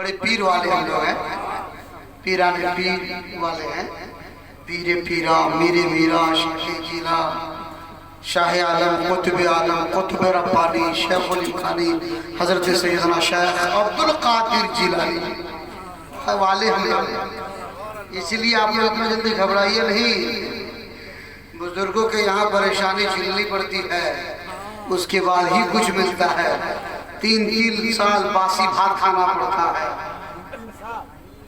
बड़े पीर वाले हम लोग हैं, पीराने पीर वाले हैं। पीरे पीरा मेरे मीरा शाहे जिला शाह आलम कुतुब आलम कुतुब रब्बानी शेखुल खानी हजरत सैयदना शेख अब्दुल कादिर जिलानी वाले हम लोग। इसलिए आप लोग इतना जल्दी घबराइए नहीं। बुजुर्गों के यहाँ परेशानी झेलनी पड़ती है, उसके बाद ही कुछ मिलता है। 3 साल बासी भात खाना पड़ता है,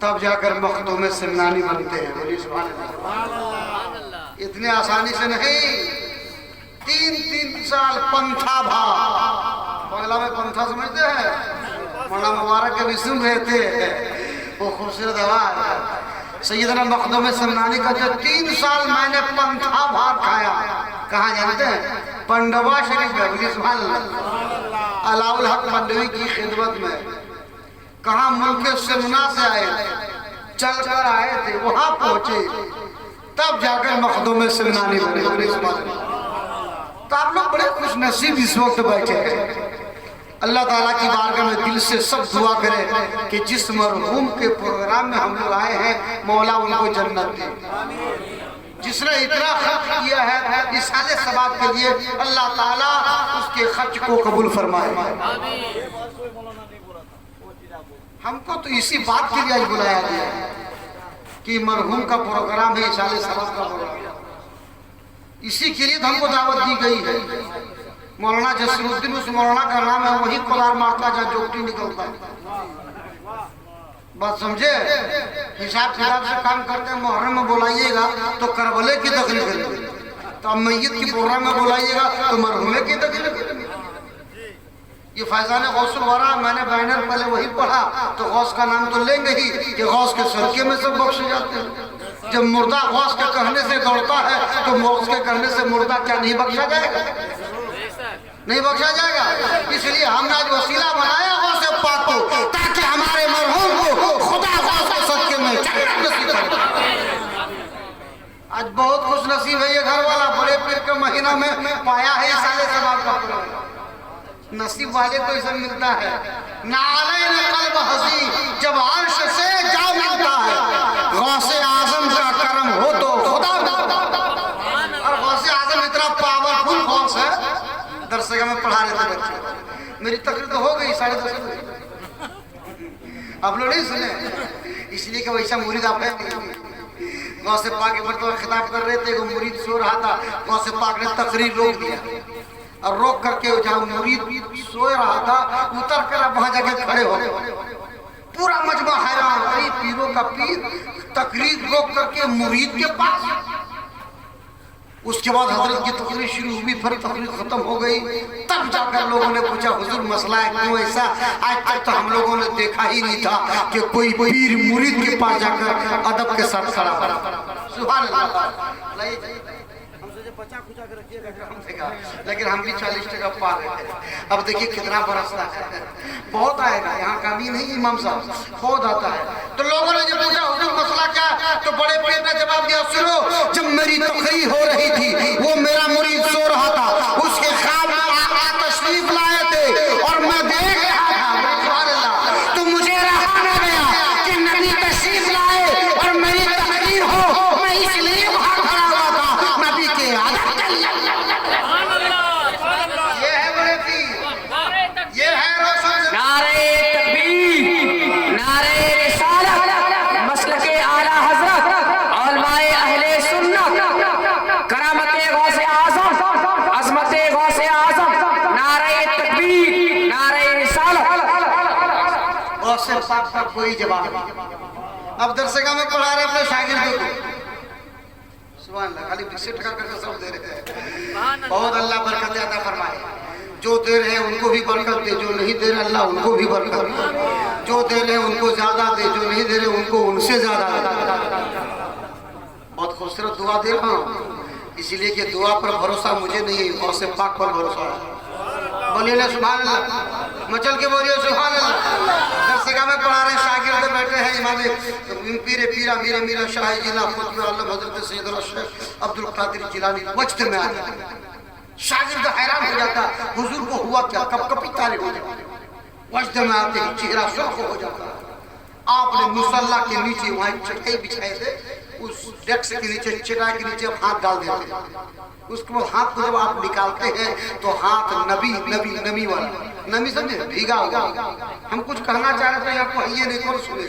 तब जाकर मखदूम सिमनानी बनते हैं। बोलिए सुभान अल्लाह। इतने आसानी से नहीं, 3 साल पंथा भात। बंगला में पंथा समझते हैं, मौलाना मुबारक के भी सुन रहे थे, वो खूबसूरत आवाज। सैयदना मखदूम सिमनानी का जो 3 साल मैंने पंथा भात खाया, कहाँ जानते हैं? पंडवा शरीफ में। बोलिए सुभान अल्लाह। अलाउल हक मंडवी की खिदमत में। कहाँ मुल्क सिमना से आए थे, चल कर आए थे, वहां पहुंचे, तब जाकर मखदूम सिमनानी बने। तो आप लोग बड़े खुश नसीब इस वक्त बैठे हैं। अल्लाह ताला की बारगाह में दिल से सब दुआ करें कि जिस मरहूम के प्रोग्राम में हम लोग आए हैं, मौला उनको जन्नत दे। जिसने इतना खर्च किया है इस साले सवाब के लिए, अल्लाह ताला उसके खर्च को कबूल फरमाए। हमको तो इसी बात के लिए आज बुलाया गया कि मरहूम का प्रोग्राम है, साले सवाब का प्रोग्राम। इसी के लिए तो हमको दावत दी गई है। मौलाना जसीरुद्दीन उस मौलाना का नाम है, वही कोलार मारता जहाँ जोगटी निकलता है। बात समझे? हिसाब किताब से काम करते हैं। मुहर्रम में बुलाइएगा तो करबले की तकलीफ करेंगे, तो अब मैयत की प्रोग्राम में बुलाइएगा तो मरहूमे की तकलीफ करेंगे। ये फैजान गौसुल वरा, मैंने बैनर पहले वही पढ़ा, तो गौस का नाम तो लेंगे ही कि गौस के सदके में सब बख्शे जाते हैं। जब मुर्दा गौस के कहने से दौड़ता है, तो गौस के कहने से मुर्दा क्या नहीं बख्शा जाएगा? नहीं बख्शा जाएगा। इसलिए हमने आज वसीला बनाया गौस पाक को, ताकि हमारे मरहूम को खुदा गौस के सदके में जन्नत नसीब करे। आज बहुत खुश नसीब है ये घर वाला, बड़े पीर के महीना में पाया है साले सवाब का प्रोग्राम। नसीब वाले को ऐसा मिलता है। नाले में कल्ब हसी जब अर्श से जा मिलता है। गौसे आजम का करम हो तो खुदा, और गौसे आजम इतना पावरफुल गौस है। दरसगा में पढ़ा रहे थे बच्चे, मेरी तकरीर तो हो गई 10:30 बजे, आप लोग नहीं सुने, इसलिए कि वैसा मुरीद आप है। गौसे पाक के पर खिताब कर रहे थे, वो मुरीद सो रहा था, गौसे पाक ने तकरीर रोक दिया और रोक करके जहाँ मुरीद सो रहा था, उतर कर वहां जाके खड़े हो गए। पूरा मजमा हैरान, अरे पीरों का पीर तकरीर रोक करके मुरीद के पास। उसके बाद हजरत की तकरीर शुरू हुई, फिर तकरीर खत्म हो गई। तब जाकर लोगों ने पूछा, हुजूर मसला है क्यों ऐसा? आज तक तो हम लोगों ने देखा ही नहीं था कि कोई पीर मुरीद के पास जाकर अदब के साथ खड़ा हो। सुभान अल्लाह। बचा खुचा के रखिएगा, लेकिन हम भी 40 टका पा रहे हैं। अब देखिए कितना बरसता है, बहुत आएगा। यहाँ कमी नहीं इमाम साहब, बहुत आता है। तो लोगों ने जब पूछा हुजूर मसला क्या, तो बड़े बड़े ने जवाब दिया, सुनो, जब मेरी तकरीर हो रही थी, वो मेरा मुरीद सो रहा था, उसके ख्वाब में आका तशरीफ लाए थे और मैं देख रहा था, तो मुझे रहा न गया कि नबी तशरीफ लाए और मेरी तकरीर हो। मैं इसलिए वहां खड़ा हुआ था, नबी के ये है बड़े पीर, ये है रोशन। नारे तकबीर, नारे रिसालत, मसलके आला हजरत, उलमाए अहले सुन्नत, करामते गौसे आज़म, अज़मते गौसे आज़म, नारे तकबीर, नारे रिसालत। गौसे पाक का कोई जवाब नहीं। अब दरसगा में पढ़ा रहे अपने शागिर्दों को, खाली 20 टका करके सब दे रहे हैं। बहुत अल्लाह बरकत अता फरमाए। जो दे रहे हैं उनको भी बरकत दे, जो नहीं दे रहे अल्लाह उनको भी बरकत दे। जो दे रहे हैं उनको ज्यादा दे, जो नहीं दे रहे उनको उनसे ज्यादा दे। बहुत खूबसूरत दुआ दे रहा हूँ, इसलिए कि दुआ पर भरोसा मुझे नहीं है, गौसे पाक पर भरोसा है। बोलिए ना सुभान अल्लाह, मचल के बोलिए सुभान अल्लाह। दरसगाह में पढ़ा रहे शागिर्द बैठे हैं, इमाम पीरे पीरा मीरा मीरा शाह जिला खुतबे आलम हजरत सैयदना शेख अब्दुल कादिर जिलानी वक्त में आ जाते। शागिर्द हैरान हो जाता, हुजूर को हुआ क्या, कब कभी तारीफ हो जाता। वक्त में आते ही चेहरा सुर्ख हो जाता, आपने मुसल्ला के नीचे वहां चटाई बिछाए थे, उस डेस्क के नीचे चटाई के नीचे हाथ डाल देते हैं। उसके बाद हाथ को जब आप निकालते हैं तो हाथ नमी वाला, नमी समझे, भीगा होगा। हम कुछ कहना चाह रहे थे, आपको ये नहीं करो सुने,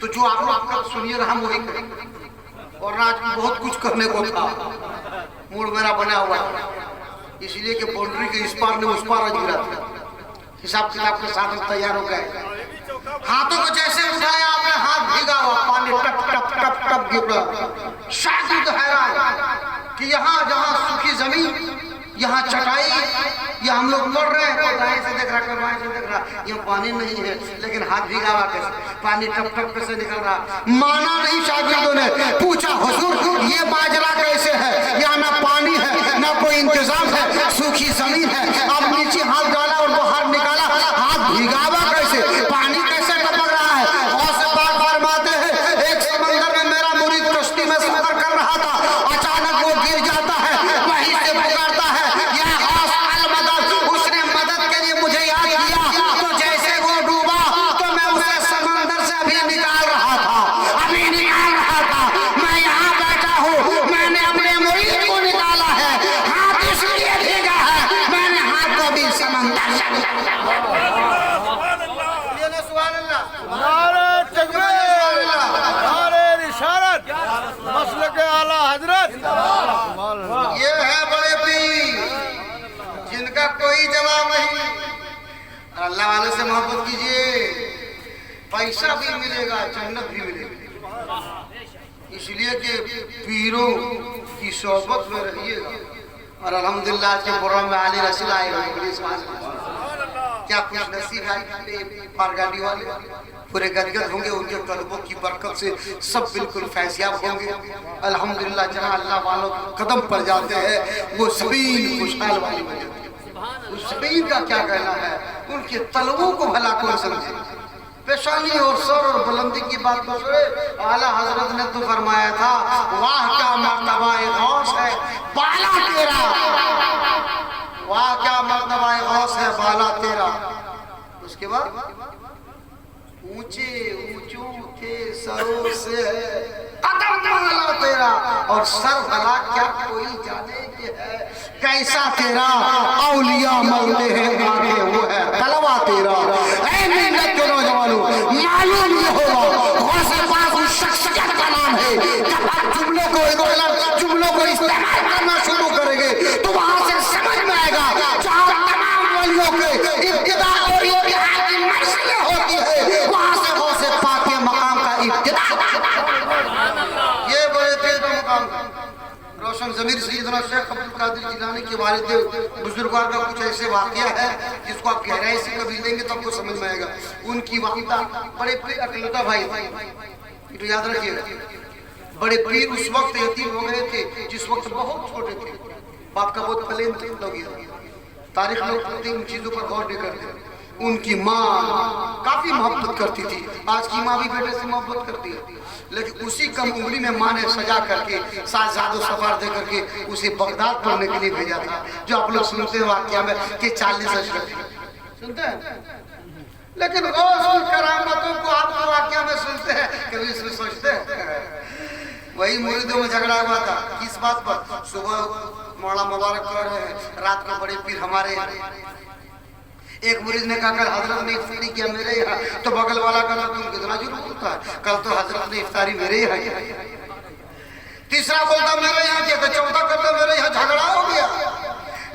तो जो आप लोग सुनिएगा हम वही करेंगे। और आज बहुत कुछ करने को था, मूड मेरा बना हुआ है, इसलिए कि बाउंड्री के इस पार ने उस पार गिरा था। हिसाब किताब के साथ हम तैयार हो गए। हाथों को जैसे उठाया आपने, हाथ भीगा हुआ, पानी टप टप टप टप गिर रहा। शागिर्द हैरान कि यहाँ जहाँ सूखी जमीन, यहाँ चटाई, यहाँ हम लोग पढ़ रहे हैं, तो दाएं से देख रहा, बाएं से देख रहा, यहाँ पानी नहीं है, लेकिन हाथ भीगा हुआ कैसे, पानी टप टप कैसे निकल रहा। माना नहीं शागिर्दों ने, पूछा हुजूर ये बाजरा कैसे है, यहाँ ना पानी है ना कोई इंतजाम है, सूखी जमीन है। अब नीचे हाथ डाला और बाहर निकाला, हाथ भीगा हुआ कैसे, पानी कैसे टपक रहा है। और से बार बार मारते हैं, एक समंदर में मेरा मुरीद कश्ती में सफर कर रहा था, अचानक वो गिर जाता है, वहीं से पुकारता है या गौस अल मदद। उसने मदद के लिए मुझे याद किया, तो जैसे वो डूबा तो मैं उसे समंदर से अभी निकाल रहा था। मैं यहाँ बैठा हूँ, मैंने अपने मुरीद को निकाला है, हाथ इसलिए भीगा है, मैंने हाथ को भी समंदर से आला हजरत। ये है बड़े पीर जिनका कोई जवाब नहीं। अल्लाह वाले से मोहब्बत कीजिए, पैसा भी मिलेगा, जन्नत भी मिलेगी। इसलिए कि पीरों की सोहबत में रहिएगा। और अल्हम्दुलिल्लाह के प्रोग्राम में आले रसूल आए हुए, क्या खुश नसीब है गाड़ी वाले, पूरे गदगद होंगे, उनके कदमों की बरकत से सब बिल्कुल फैज़याब होंगे। अल्हम्दुलिल्लाह जहाँ अल्लाह वालों कदम पर जाते हैं वो ज़मीन खुशहाल वाली हो जाती है। उस ज़मीन का क्या कहना है, उनके तलवों को भला कौन समझे। पेशानी और सर और बुलंदी की बात को छोड़े, आला हजरत ने तो फरमाया था, वाह क्या मर्तबा गौस है बाला तेरा, वाह क्या मर्तबा गौस है बाला तेरा। उसके बाद ऊंचे ऊंचों के सरों से है कदम वाला तेरा, और सर भला क्या कोई जाने के है कैसा तेरा। औलिया मौले है आगे वो है तलवा तेरा। ऐ मिन्नत के नौजवानों, मालूम ये होगा गौसे पाक उस शख्सियत का नाम है। जब आप जुमलों को इस्तेमाल करना शुरू करेंगे तो वहां से समझ में आएगा जहां तमाम वलियों के इब्तिदा और इंतहा की मंजिलें होती है, वहां से गौसे पाक के मकाम का इब्तिदा। ये बड़े पीर का मकाम है। रोशन ज़मीर सैयदना शेख अब्दुल कादिर जिलानी के वालिद बुजुर्गवार का कुछ ऐसे वाक़या है जिसको आप गहराई से कभी लेंगे तो आपको समझ में आएगा। उनकी वाक़या बड़े पीर अकलता भाई, तो याद रखिएगा, बड़े पीर उस वक्त यतीम हो गए थे जिस वक्त बहुत छोटे थे, बाप का बहुत प्लेन लोग, तारीख लोग इन चीज़ों पर गौर नहीं करते। उनकी माँ काफी मोहब्बत करती थी, आज की माँ भी बेटे से मोहब्बत करती है, लेकिन उसी कम उम्री में माँ ने सजा करके साथ सफार दे करके उसे बगदाद पढ़ने के लिए भेजा था। जो आप लोग सुनते हैं वाकया में कि 40 अशरफ सुनते हैं, लेकिन करामतों को आप वाकया में सुनते हैं, कभी इसमें सोचते हैं। वही मुरीदों में झगड़ा हुआ था, किस बात पर, सुबह मौला मुबारक कर रहे हैं, रात को बड़े पीर हमारे एक मुरीद ने कहा कल हजरत ने इफ्तारी किया मेरे यहाँ, तो बगल वाला कहता तुम कितना जुर्म होता है, कल तो हजरत ने इफ्तारी मेरे यहाँ किया। तीसरा बोलता मेरे यहाँ किया, तो चौथा करता मेरे यहाँ झगड़ा हो गया,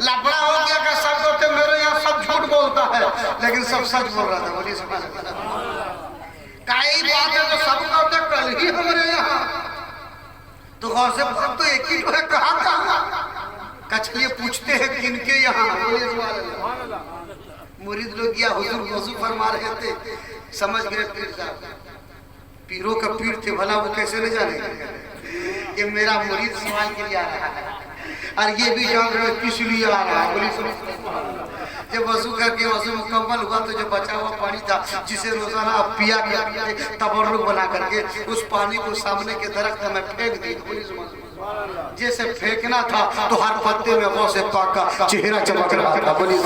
लफड़ा हो गया कि सब कहते मेरे यहाँ सब झूठ बोलता है, लेकिन सब सच बोल रहा था। बोलिए सुभान अल्लाह। कई बात है तो सब कहते कल ही हमारे यहाँ, तो गौसे पाक तो एक ही तो है, कहाँ चलिए पूछते हैं किनके यहाँ। बोलिए सुभान अल्लाह। मुरीद लोग गया, हुजूर वजू फरमा रहे थे, समझ गए पीर साहब, पीरों का पीर थे, भला वो कैसे न जाने कि मेरा मुरीद सवाल के लिए आ रहा है, और ये भी जान रहे किस लिए आ रहा है। बोली जब वजू करके वजू मुकम्मल हुआ तो जो बचा हुआ पानी था जिसे रोजाना पिया गया तबर्रुक बना करके उस पानी को सामने के दरख्त में फेंक दिया। जैसे फेंकना था तो हर पत्ते में गौसे पाक का चेहरा चमक रहा था। बोली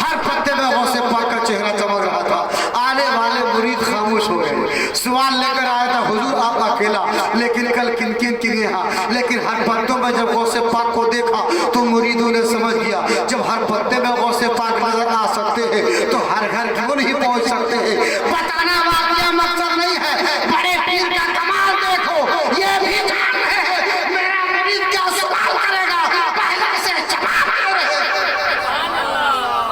हर पत्ते में गौसे पाक का चेहरा चमक रहा था। आने वाले मुरीद खामोश हो गए। सवाल लेकर आया था हुजूर आप अकेला, लेकिन कल किन किन के यहाँ, लेकिन हर बंदों में जब गौसे पाक को देखा तो मुरीदों ने समझ लिया जब हर बंदे में गौसे पाक नजर आ सकते हैं तो हर घर क्यों नहीं पहुंच सकते हैं। बताना वाकया मकसद नहीं है, बड़े पीर का कमाल देखो, ये भी जान रहे हैं मेरा मुरीद क्या सवाल करेगा, पहले से जवाब दे रहे हैं,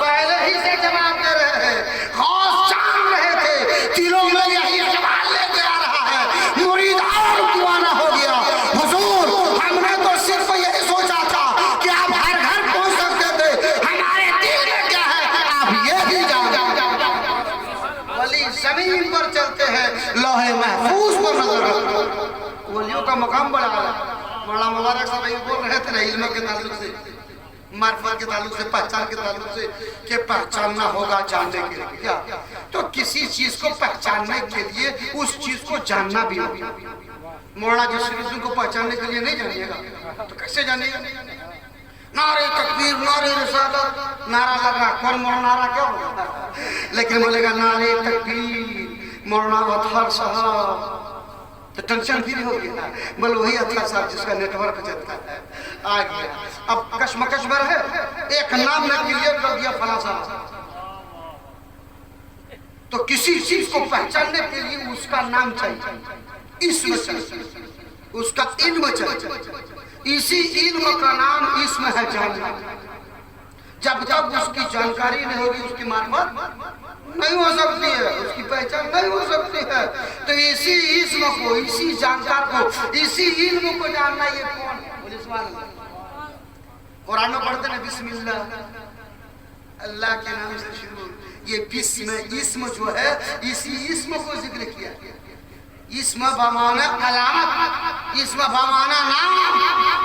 पहले ही से जवाब दे रहे हैं। गौस जान रहे थे दिलों में यही सवाल लेके आ रहा है, मुरीद और दीवाना हो गया। हुजूर हमने तो सिर्फ यही सोचा था कि आप हर घर पहुंच सकते थे, हमारे दिल में क्या है आप ये भी जान। वली जमीन पर चलते हैं, लौहे महफूज पर नजर रखो। वलियों का मकाम बड़ा है। मौलाना मुबारक साहब ये बोल रहे थे ना इल्म के ताल्लुक से, मार्फत के ताल्लुक से, पहचान के ताल्लुक से कि पहचानना होगा जानने के लिए। क्या तो किसी चीज को पहचानने के लिए उस चीज को जानना भी होगा। मौलाना जसरुद्दीन को पहचानने के लिए नहीं जानिएगा तो कैसे जानिएगा। नारे तकबीर, नारे रिसालत, नारा लगा कौन मौलाना नारा क्या होगा, लेकिन बोलेगा नारे तकबीर मौलाना अतहर साहब तो टेंशन भी हो गया। बोल वही अतहर साहब जिसका नेटवर्क चलता है आ गया। अब कश्मकश में रहे, एक नाम ने क्लियर कर दिया फला साहब। तो किसी चीज को पहचानने के लिए उसका नाम चाहिए, इसमें चाहिए, उसका इल्म चाहिए। इसी इल्म का नाम इसमें है जानना। जब तक उसकी जानकारी नहीं होगी उसकी मार्फत नहीं हो सकती है, उसकी पहचान नहीं हो सकती है। तो इसी इल्म को, इसी जानकार को, इसी इल्म को जानना ये कौन है? बोले सुभान। कुरान में पढ़ते ना बिस्मिल्लाह, अल्लाह के नाम से शुरू। ये बिस्म इस्म जो है इसी इस्म को जिक्र किया। इस्म बमाना अलामत, इस्म बमाना नाम,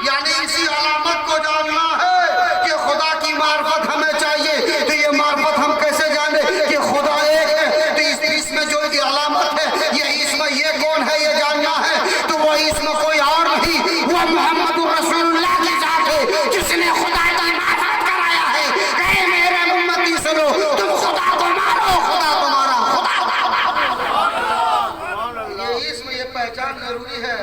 यानी इसी अलामत को जानना है कि खुदा की मार्फत हमें चाहिए। तो ये मार्फत हम कैसे जाने कि खुदा एक है? तो इस इसमें जो की अलामत है ये इस्म, ये कौन है ये जानना है। तो वो इस्म कोई और नहीं, वो मोहम्मद रसूलुल्लाह की जात है जिसने खुदा की मार्फत कराया है। कहे मेरे उम्मती सुनो, तुम खुदा को मारो, खुदा तुम्हारा खुदा। पहचान जरूरी है।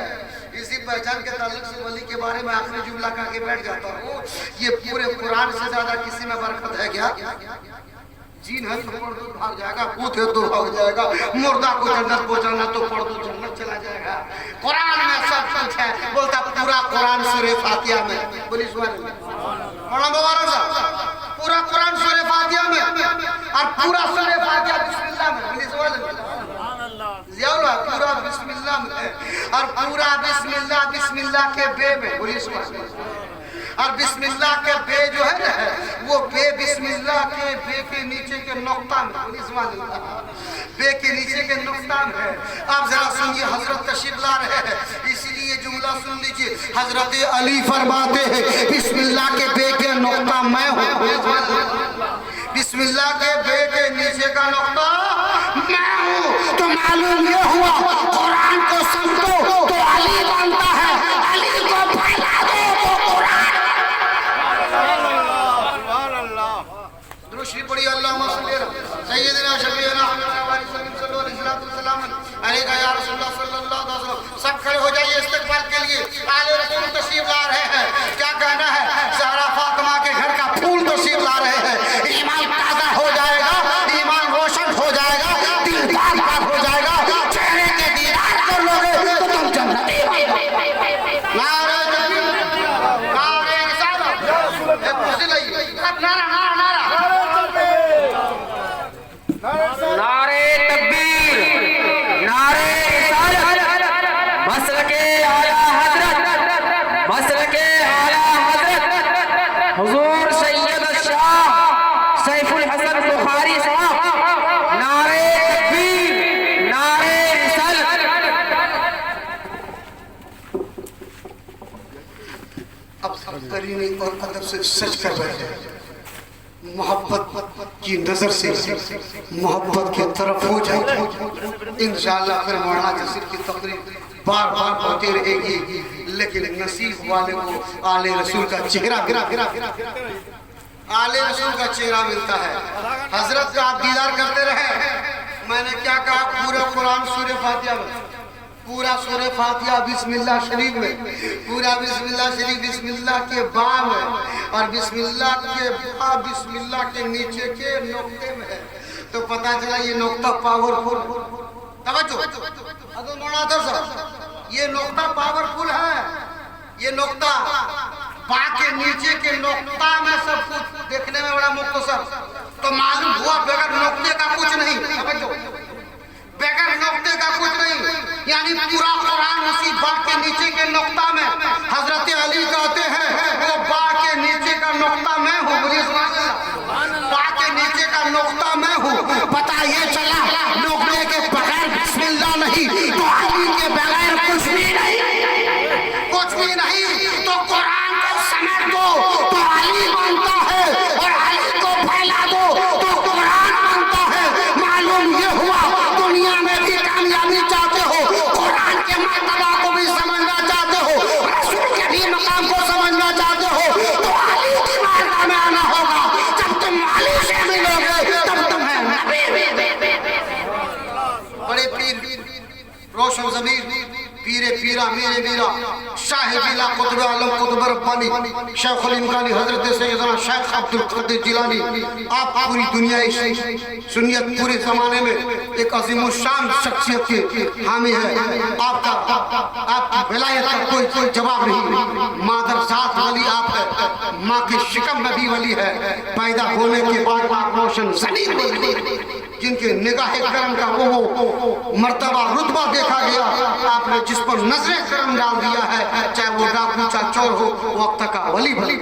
इसी पहचान के ताल्लुक से वली के बारे में आखिरी जुमला कह के बैठ जाता हूँ। ये पूरे कुरान से ज्यादा किसी में बरकत है क्या? जीन है तो पढ़ दो भाग जाएगा, कूद है तो भाग जाएगा, मुर्दा को जन्नत पहुंचाना तो पढ़ दो जन्नत चला जाएगा। कुरान में सब कुछ है। बोलता पूरा कुरान सूरे फातिहा में। बोली मौलाना मुबारक साहब पूरा कुरान सूरे फातिहा में और पूरा सूरे फातिहा बिस्मिल्लाह में। बोली पूरा बिस्मिल्लाह में और पूरा बिस्मिल्लाह बिस्मिल्लाह के बे में। बोली और बिस्मिल्लाह के बे जो है ना वो बे बिस्मिल्लाह के बे के नीचे के नुक्ता में। बे के नीचे के नुक्ता में है। आप जरा सुनिए, हजरत तशरीफ ला रहे हैं इसीलिए जुमला सुन लीजिए। हजरत अली फरमाते हैं बिस्मिल्लाह के बे के नुक्ता मैं हूँ। बिस्मिल्लाह के बे के नीचे का नुक्ता मैं हूँ। तो मालूम ये हुआ कुरान को समझो तो अली बनता है, अली को फैला दो तो कुरान। दुरूद शरीफ पढ़िए, अल्लाहुम्मा सल्ली अला सय्यिदिना शफीना अलैका या रसूलुल्लाह सल्लल्लाहु अलैहि वसल्लम। सब खड़े हो जाइए इस्तकबाल के लिए। आले रसूल तशरीफ ला रहे हैं। क्या कहना है? ज़हरा फातिमा के घर का फूल तशरीफ ला रहे हैं। ईमान ताज़ा हो जाएगा, ईमान रोशन हो जाएगा, दिल पाक हो जाएगा, चेहरे के दीदार कर लोगे तो तुम जन्नती हो। नारे तकबीर, नारे रिसालत, एक खुशी लगी। अब नारा नारा नारा नारे तकबीर, नारे रिसालत, मसलके आला हजरत, मसलके आला हजरत हुजूर सैयद शाह सैफुल हसन बुखारी साहब। नारे तकबीर, नारे रिसालत। अब करीने और अदब से सच कर बैठे। मोहब्बत की नजर से मोहब्बत की तरफ हो जाए इंशाअल्लाह फिर मौलाना जसीर की तकरीर बार बार होती रहेगी। लेकिन नसीब वाले को आले रसूल का चेहरा आले रसूल का चेहरा मिलता है। हजरत का आप दीदार करते रहे, मैंने क्या कहा? पूरा कुरान सूरह फातिहा में, पूरा सूरह फातिहा बिस्मिल्लाह शरीफ में, पूरा बिस्मिल्लाह शरीफ बिस्मिल्लाह के बा में, और बिस्मिल्लाह के बा बिस्मिल्लाह के नीचे के नुक्ते में है। तो पता चला ये नुक्ता पावरफुल। तवज्जो, अदो मौलाना साहब, ये नुक्ता पावरफुल है। ये नुक्ता बा के नीचे के नुक्ता में सब कुछ देखने में बड़ा मुख्तसर, तो मालूम हुआ बगैर नुक्ते का कुछ नहीं। तवज्जो, बगैर नुक्ते का कुछ नहीं, यानी पूरा कुरान उसी बा के नीचे के नुक्ता में। हजरत अली कहते हैं वो बा के नीचे का नुक्ता मैं हूँ। बोलिए सुभान अल्लाह। बा के नीचे का नुक्ता मैं हूँ। पता ये चला नुक्ते के बगैर बिस्मिल्लाह नहीं, तो अली के बगैर कुछ भी नहीं, कुछ भी नहीं। तो कुरान को समेट दो तो अली बनता है, और अली को फैला दो तो कुरान बनता है। मालूम ये हुआ दुनिया में भी कामयाबी चाहते हो, कुरान के मर्तबा को भी समझना चाहते हो, रसूल के भी मकाम को समझना चाहते हो, तो अली की बारगाह में आना होगा। जब तुम अली से मिलोगे तब तुम्हें बड़े पीर रोशन ज़मीर पीरे पीरा मेरे मीरा शाह जिला कुतुब आलम कुतुब रब्बानी शेख इमकानी हजरत सैयदना शेख अब्दुल कादिर जिलानी, आप पूरी दुनिया सुन्नियत पूरे जमाने में एक अजीम शान शख्सियत के हामी है। आपकी विलायत का कोई जवाब नहीं। मादर साथ वली आप है, माँ के शिकम में भी वली है। पैदा होने के बाद आप रोशन ज़मीर वली, जिनके निगाह करम का वो मर्तबा रुतबा देखा गया, आपने जिस पर नजरे करम डाल दिया है, चाहे वो डाकू चाहे चोर हो, वक्त का वली भली।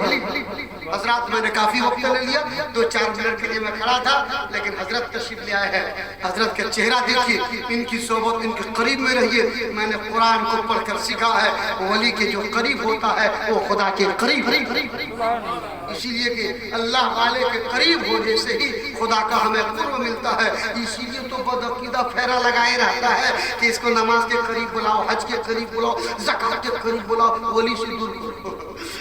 हजरत, मैंने काफी वक्त ले लिया, 2-4 मिनट के लिए मैं खड़ा था, लेकिन हजरत तशरीफ ले आए हैं। हजरत का चेहरा देखिए, इनकी सोबत, इनके करीब में रहिए। मैंने कुरान को पढ़कर सीखा है, वली के जो करीब होता है वो खुदा के करीब। इसीलिए कि अल्लाह वाले के करीब होने से ही खुदा का हमें कुर्ब मिलता है। इसीलिए तो बदअकीदा फेरा लगाए रहता है कि इसको नमाज के करीब बुलाओ, हज के करीब बुलाओ, ज़कात के करीब बुलाओ। वली से दूर करो,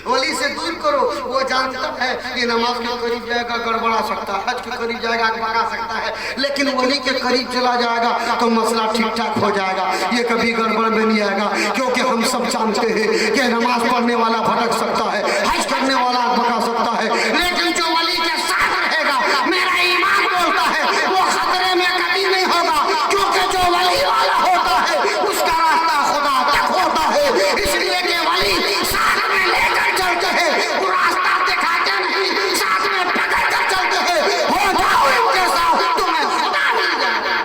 वली से दूर करो। वो जानता है कि नमाज के करीब जाएगा गड़बड़ा सकता है, हज के करीब जाएगा भगा सकता है, लेकिन वली के करीब चला जाएगा तो मसला ठीक ठाक हो जाएगा। ये कभी गड़बड़ में नहीं आएगा, क्योंकि हम सब जानते हैं कि नमाज पढ़ने वाला भटक सकता है, हज करने वाला भगा सकता है, लेकिन जो वली के साथ रहेगा, मेरा ईमान बोलता है, वो खतरे में कभी नहीं होगा, क्योंकि जो वली वाला होता है उसका रास्ता खुदा तक होता है। इसलिए कि वली साथ में लेकर चलते हैं, वो रास्ता दिखाते नहीं, साथ में पकड़ कर चलते हैं। हो जाओ इनके साथ, तुम्हें खुदा मिल जाएगा,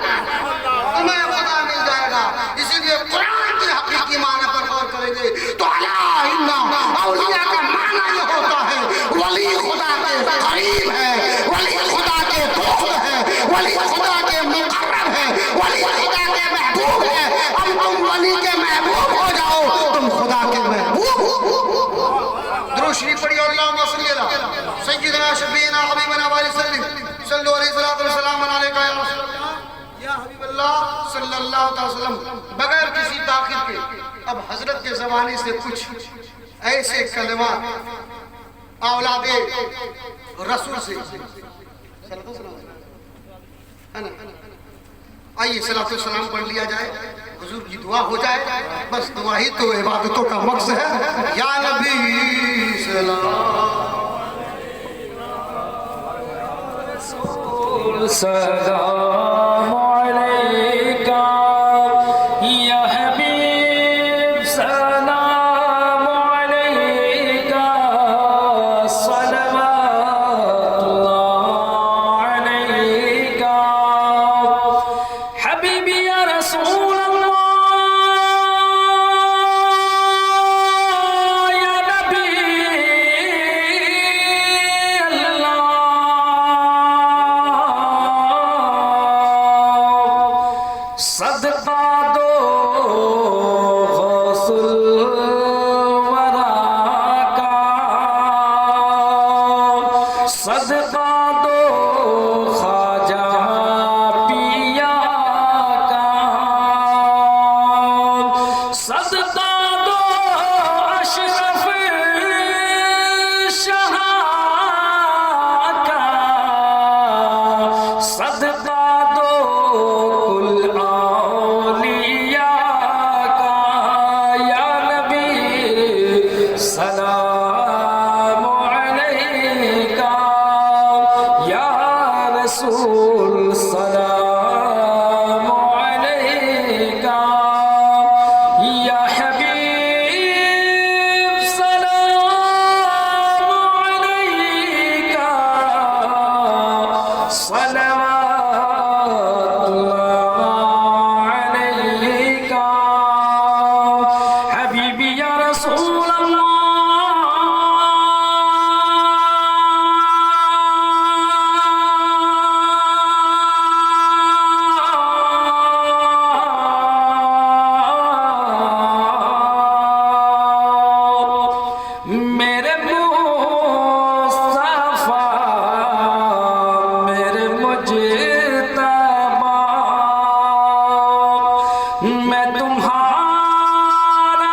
तुम्हें खुदा मिल जाएगा। इसीलिए कुरान की हकीकी माने पर गौर करेंगे तो अला इन्ना औलिया का माना ये होता है वली खुदा के करीब है, वली खुदा के दोस्त है, वली खुदा के मुकर्रब है, वली खुदा के महबूब है। अब तुम वली के महबूब हो जाओ, तुम खुदा के महबूब हो। दुरूद शरीफ पढ़िए, अल्लाहुम्मा सल्ली अला सय्यिदना शफीना हबीबना व सल्लिम सल्लल्लाहु अलैहि वसल्लम अलैका या रसूलल्लाह या हबीबल्लाह सल्लल्लाहु अलैहि वसल्लम, बगैर किसी ताखीर के। अब हजरत के ज़माने से कुछ ऐसे कलमा औलादे रसूल से, आइए सलातो सलाम पढ़ लिया जाए, हुजूर की दुआ हो जाए। बस दुआ ही तो इबादतों का मकसद है। या नबी सलाम अलैका या हबीब, सलाम अलैका, सलवातुल्लाह अलैका, हबीबी या रसूल अल्लाह, या नबी अल्लाह, सदका दो गौसुल वरा का, सदका दो ख्वाजा पिया का, सदका दो अशरफ शाह का, सदका दो मैं तुम्हारा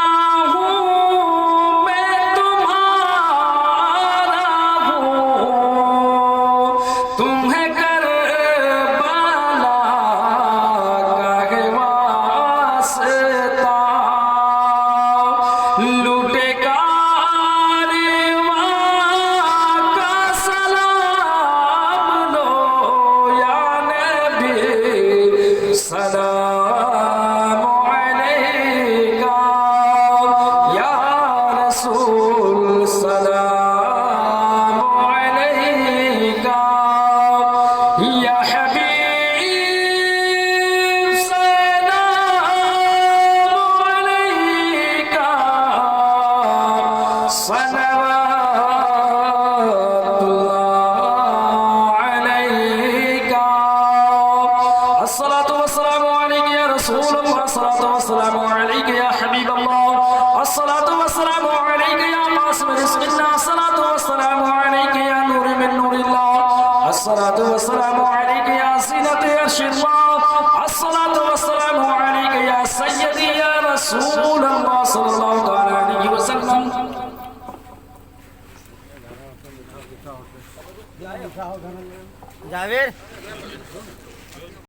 हूँ, मैं तुम्हारा हूँ, तुम्हें करबला का वास्ता लूटे कारवां का सलाम लो या नबी सलाम अलैका या रसूल सलाम अलैका या हबीब सलाम अलैका सलवातुल्लाह अलैका अस्सलातु वस्सलामु अलैका या रसूलल्लाह अस्सलातु वस्सलामु अलैका या हबीबल्लाह अस्सलातु वस्सलामु अलैका या कासिम रिज़्क़िल्लाह अस्सलातु वस्सलामु अलैका या नूर मिन नूरिल्लाह अस्सलातु वस्सलामु अलैका या ज़ीनत अर्शिल्लाह अस्सलातु वस्सलामु अलैका या सय्यदी या रसूलल्लाह सल्लल्लाहु तआला अलैहि वसल्लम जावेर